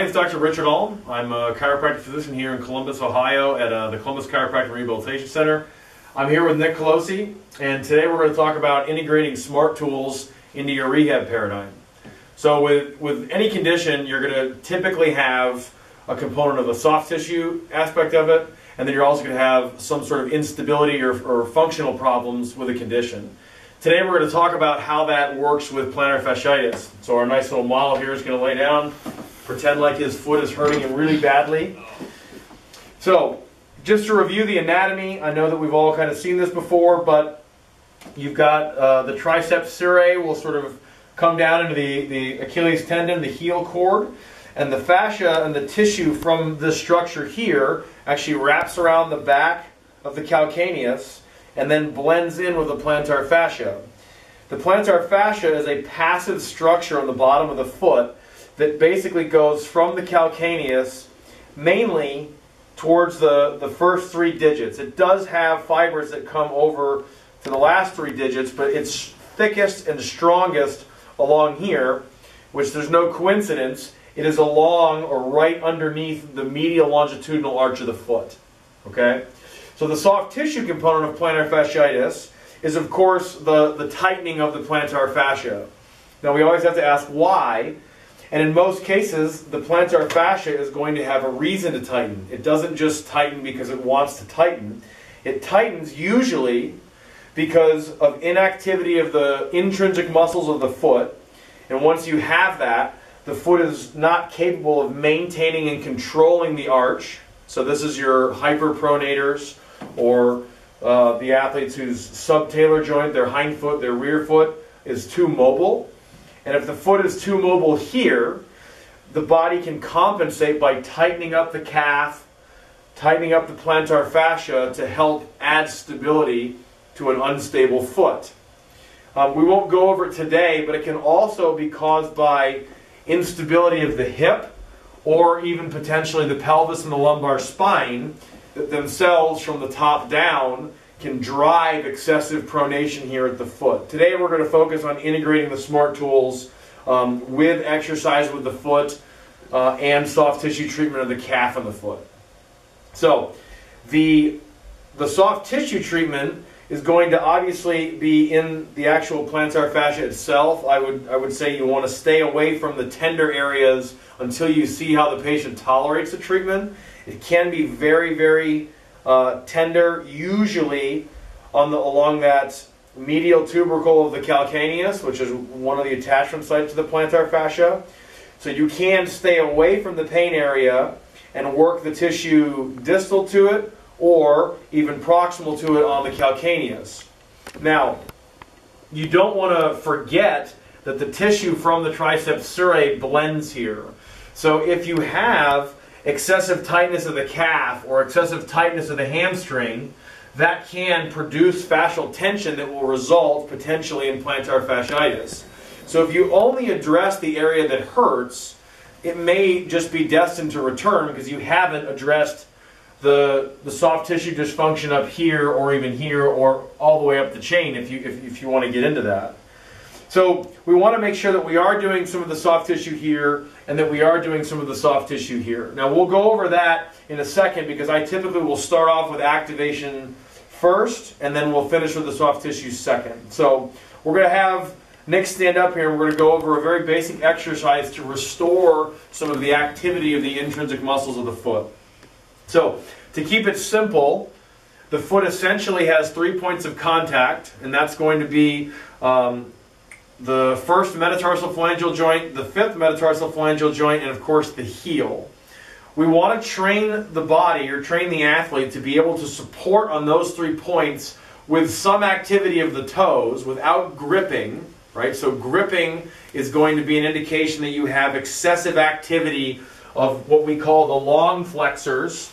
name is Dr. Richard Alm. I'm a chiropractic physician here in Columbus, Ohio at the Columbus Chiropractic Rehabilitation Center. I'm here with Nick Colosi, and today we're going to talk about integrating smart tools into your rehab paradigm. So with any condition, you're going to typically have a component of a soft tissue aspect of it, and then you're also going to have some sort of instability or functional problems with a condition. Today we're going to talk about how that works with plantar fasciitis. So our nice little model here is going to lay down, pretend like his foot is hurting him really badly. So just to review the anatomy, I know that we've all kind of seen this before, but you've got the triceps surae will sort of come down into the Achilles tendon, the heel cord, and the fascia and the tissue from this structure here actually wraps around the back of the calcaneus and then blends in with the plantar fascia. The plantar fascia is a passive structure on the bottom of the foot that basically goes from the calcaneus mainly towards the first 3 digits. It does have fibers that come over to the last 3 digits, but it's thickest and strongest along here, which there's no coincidence. It is along or right underneath the medial longitudinal arch of the foot. Okay? So the soft tissue component of plantar fasciitis is, of course, the tightening of the plantar fascia. Now we always have to ask why, and in most cases the plantar fascia is going to have a reason to tighten. It doesn't just tighten because it wants to tighten. It tightens usually because of inactivity of the intrinsic muscles of the foot, and once you have that, the foot is not capable of maintaining and controlling the arch. So this is your hyperpronators, or the athletes whose subtalar joint, their hind foot, their rear foot, is too mobile. And if the foot is too mobile here, the body can compensate by tightening up the calf, tightening up the plantar fascia to help add stability to an unstable foot. We won't go over it today, but it can also be caused by instability of the hip, or even potentially the pelvis and the lumbar spine that themselves from the top down can drive excessive pronation here at the foot. Today we're going to focus on integrating the smart tools with exercise with the foot and soft tissue treatment of the calf and the foot. So the soft tissue treatment is going to obviously be in the actual plantar fascia itself. I would say you want to stay away from the tender areas until you see how the patient tolerates the treatment. It can be very, very tender, usually along that medial tubercle of the calcaneus, which is one of the attachment sites to the plantar fascia. So you can stay away from the pain area and work the tissue distal to it or even proximal to it on the calcaneus. Now, you don't want to forget that the tissue from the triceps surae blends here. So if you have excessive tightness of the calf or excessive tightness of the hamstring, that can produce fascial tension that will result potentially in plantar fasciitis. So if you only address the area that hurts, it may just be destined to return because you haven't addressed the soft tissue dysfunction up here or even here or all the way up the chain if you want to get into that. So we want to make sure that we are doing some of the soft tissue here and that we are doing some of the soft tissue here. Now we'll go over that in a second because I typically will start off with activation first and then we'll finish with the soft tissue second. So we're going to have Nick stand up here and we're going to go over a very basic exercise to restore some of the activity of the intrinsic muscles of the foot. So to keep it simple, the foot essentially has 3 points of contact, and that's going to be the first metatarsal phalangeal joint, the 5th metatarsal phalangeal joint, and of course the heel. We want to train the body or train the athlete to be able to support on those 3 points with some activity of the toes without gripping, right? So gripping is going to be an indication that you have excessive activity of what we call the long flexors.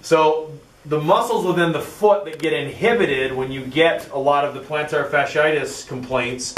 So the muscles within the foot that get inhibited when you get a lot of the plantar fasciitis complaints,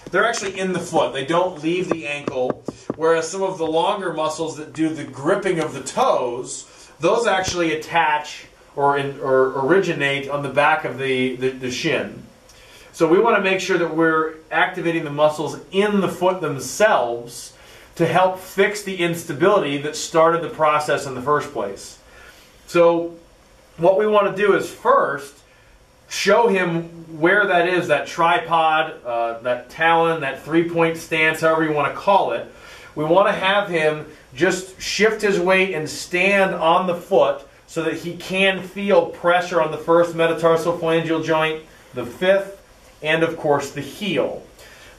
they're actually in the foot. They don't leave the ankle, whereas some of the longer muscles that do the gripping of the toes, those actually attach or originate on the back of the shin. So we want to make sure that we're activating the muscles in the foot themselves to help fix the instability that started the process in the first place. So what we want to do is first show him where that is, that tripod, that talon, that three-point stance, however you want to call it. We want to have him just shift his weight and stand on the foot so that he can feel pressure on the first metatarsal phalangeal joint, the fifth, and of course the heel.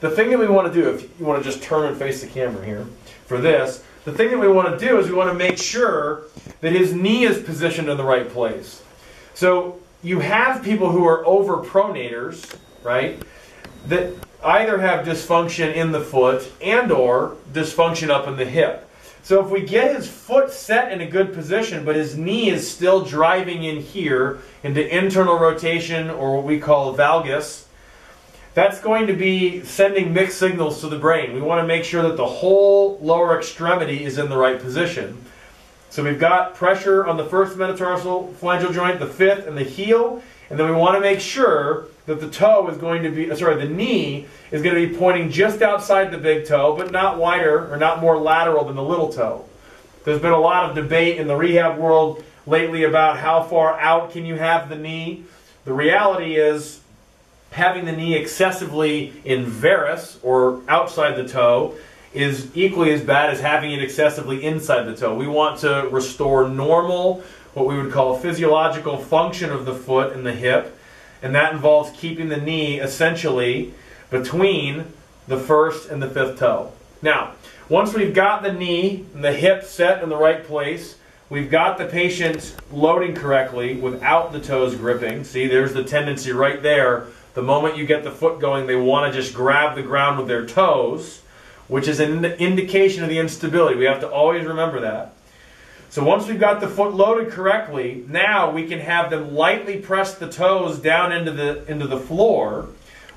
The thing that we want to do, if you want to just turn and face the camera here for this, the thing that we want to do is we want to make sure that his knee is positioned in the right place. So you have people who are overpronators, right, that either have dysfunction in the foot and or dysfunction up in the hip. So if we get his foot set in a good position, but his knee is still driving in here into internal rotation, or what we call valgus, that's going to be sending mixed signals to the brain. We want to make sure that the whole lower extremity is in the right position. So we've got pressure on the first metatarsal phalangeal joint, the fifth, and the heel, and then we want to make sure that the toe is going to be, the knee is going to be pointing just outside the big toe, but not wider or not more lateral than the little toe. There's been a lot of debate in the rehab world lately about how far out can you have the knee. The reality is having the knee excessively in varus, or outside the toe, is equally as bad as having it excessively inside the toe. We want to restore normal, what we would call physiological function of the foot and the hip, and that involves keeping the knee essentially between the first and the fifth toe. Now, once we've got the knee and the hip set in the right place, we've got the patient loading correctly without the toes gripping. See, there's the tendency right there. The moment you get the foot going, they want to just grab the ground with their toes, which is an indication of the instability. We have to always remember that. So once we've got the foot loaded correctly, now we can have them lightly press the toes down into the floor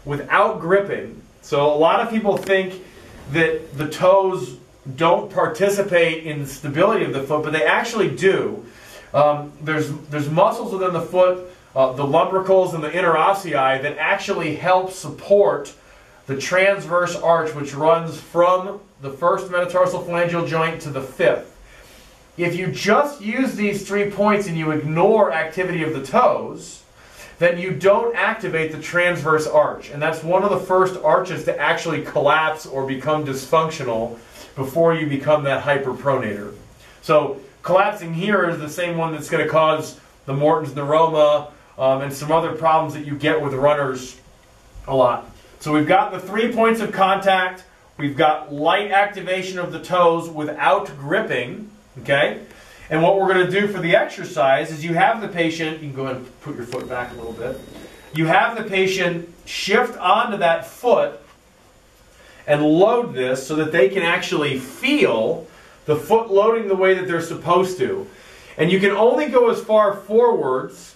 without gripping. So a lot of people think that the toes don't participate in stability of the foot, but they actually do. There's muscles within the foot, the lumbricals and the interossei, that actually help support the transverse arch which runs from the first metatarsal phalangeal joint to the fifth. If you just use these 3 points and you ignore activity of the toes, then you don't activate the transverse arch. And that's one of the first arches to actually collapse or become dysfunctional before you become that hyperpronator. So collapsing here is the same one that's going to cause the Morton's neuroma and some other problems that you get with runners a lot. So we've got the 3 points of contact. We've got light activation of the toes without gripping. Okay? And what we're going to do for the exercise is you have the patient, you can go ahead and put your foot back a little bit. You have the patient shift onto that foot and load this so that they can actually feel the foot loading the way that they're supposed to. And you can only go as far forwards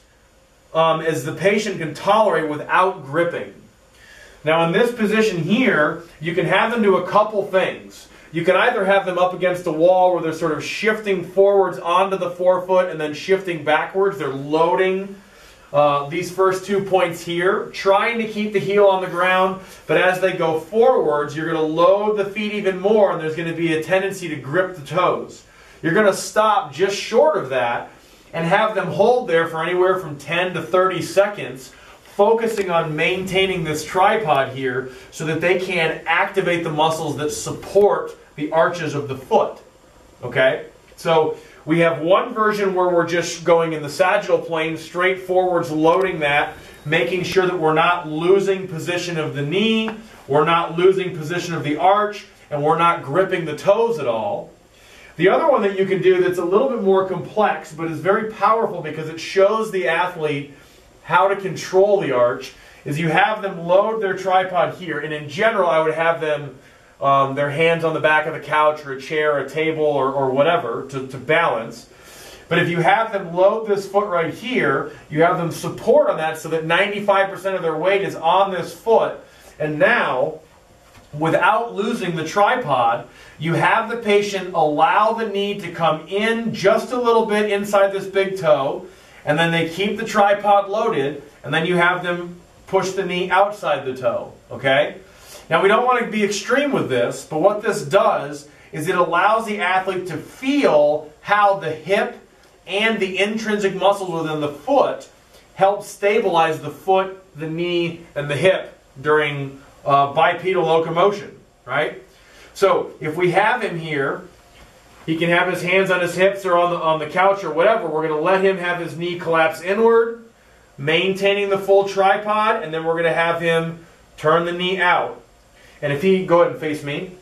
as the patient can tolerate without gripping. Now in this position here, you can have them do a couple things. You can either have them up against a wall where they're sort of shifting forwards onto the forefoot and then shifting backwards. They're loading these first 2 points here, trying to keep the heel on the ground, but as they go forwards, you're going to load the feet even more, and there's going to be a tendency to grip the toes. You're going to stop just short of that and have them hold there for anywhere from 10 to 30 seconds, focusing on maintaining this tripod here so that they can activate the muscles that support the arches of the foot. Okay? So we have one version where we're just going in the sagittal plane, straight forwards, loading that, making sure that we're not losing position of the knee, we're not losing position of the arch, and we're not gripping the toes at all. The other one that you can do that's a little bit more complex, but is very powerful because it shows the athlete how to control the arch, is you have them load their tripod here, and in general I would have them their hands on the back of the couch or a chair, a table, or whatever to balance. But if you have them load this foot right here, you have them support on that so that 95% of their weight is on this foot, and now, without losing the tripod, you have the patient allow the knee to come in just a little bit inside this big toe, and then they keep the tripod loaded, and then you have them push the knee outside the toe, okay? Now we don't want to be extreme with this, but what this does is it allows the athlete to feel how the hip and the intrinsic muscles within the foot help stabilize the foot, the knee, and the hip during bipedal locomotion, right? So if we have him here, he can have his hands on his hips or on the couch or whatever. We're going to let him have his knee collapse inward, maintaining the full tripod, and then we're going to have him turn the knee out. And if he, go ahead and face me.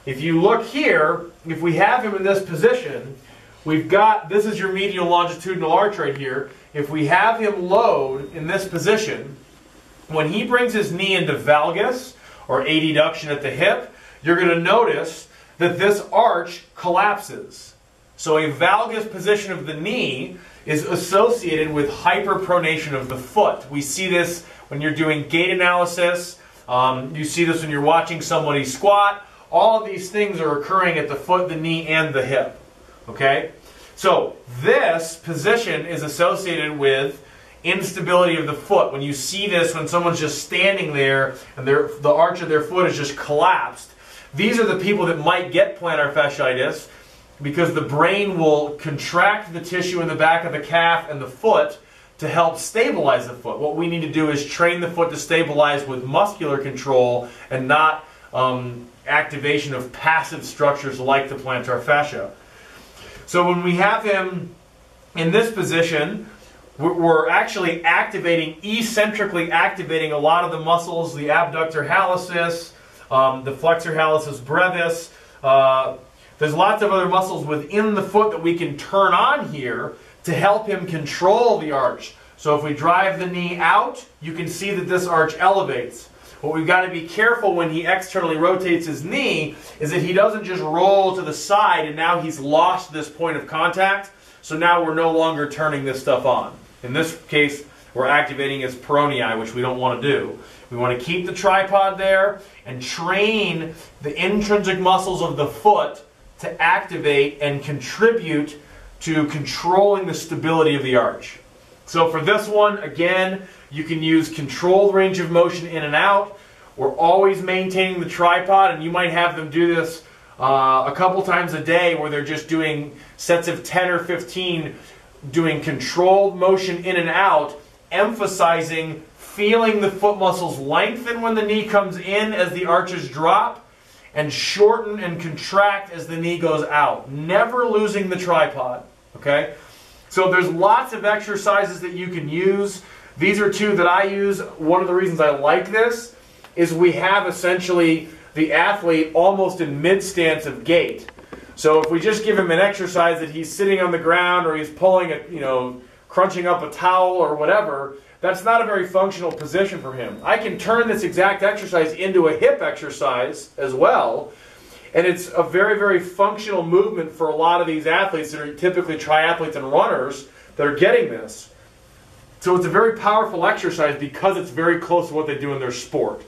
If you look here, if we have him in this position, we've got, this is your medial longitudinal arch right here. If we have him load in this position, when he brings his knee into valgus, or adduction at the hip, you're going to notice that this arch collapses. So a valgus position of the knee is associated with hyperpronation of the foot. We see this when you're doing gait analysis. You see this when you're watching somebody squat. All of these things are occurring at the foot, the knee, and the hip. Okay? So this position is associated with instability of the foot. When you see this, when someone's just standing there and the arch of their foot is just collapsed, these are the people that might get plantar fasciitis because the brain will contract the tissue in the back of the calf and the foot to help stabilize the foot. What we need to do is train the foot to stabilize with muscular control and not activation of passive structures like the plantar fascia. So when we have him in this position, we're actually activating, eccentrically activating a lot of the muscles, the abductor hallucis, the flexor hallucis brevis. There's lots of other muscles within the foot that we can turn on here to help him control the arch. So if we drive the knee out, you can see that this arch elevates. What we've got to be careful when he externally rotates his knee is that he doesn't just roll to the side and now he's lost this point of contact. So now we're no longer turning this stuff on. In this case, we're activating his peronei, which we don't want to do. We want to keep the tripod there and train the intrinsic muscles of the foot to activate and contribute to controlling the stability of the arch. So for this one, again, you can use controlled range of motion in and out. We're always maintaining the tripod, and you might have them do this a couple times a day where they're just doing sets of 10 or 15, doing controlled motion in and out, emphasizing feeling the foot muscles lengthen when the knee comes in as the arches drop, and shorten and contract as the knee goes out. Never losing the tripod. Okay? So there's lots of exercises that you can use. These are two that I use. One of the reasons I like this is we have essentially the athlete almost in mid-stance of gait. So if we just give him an exercise that he's sitting on the ground or he's pulling a, crunching up a towel or whatever, that's not a very functional position for him. I can turn this exact exercise into a hip exercise as well, and it's a very, very functional movement for a lot of these athletes that are typically triathletes and runners that are getting this. So it's a very powerful exercise because it's very close to what they do in their sport.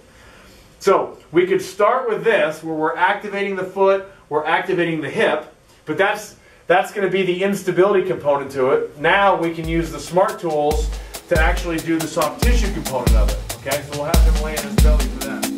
So we could start with this where we're activating the foot, we're activating the hip, but that's going to be the instability component to it. Now we can use the smart tools to actually do the soft tissue component of it. Okay, so we'll have him lay on his belly for that.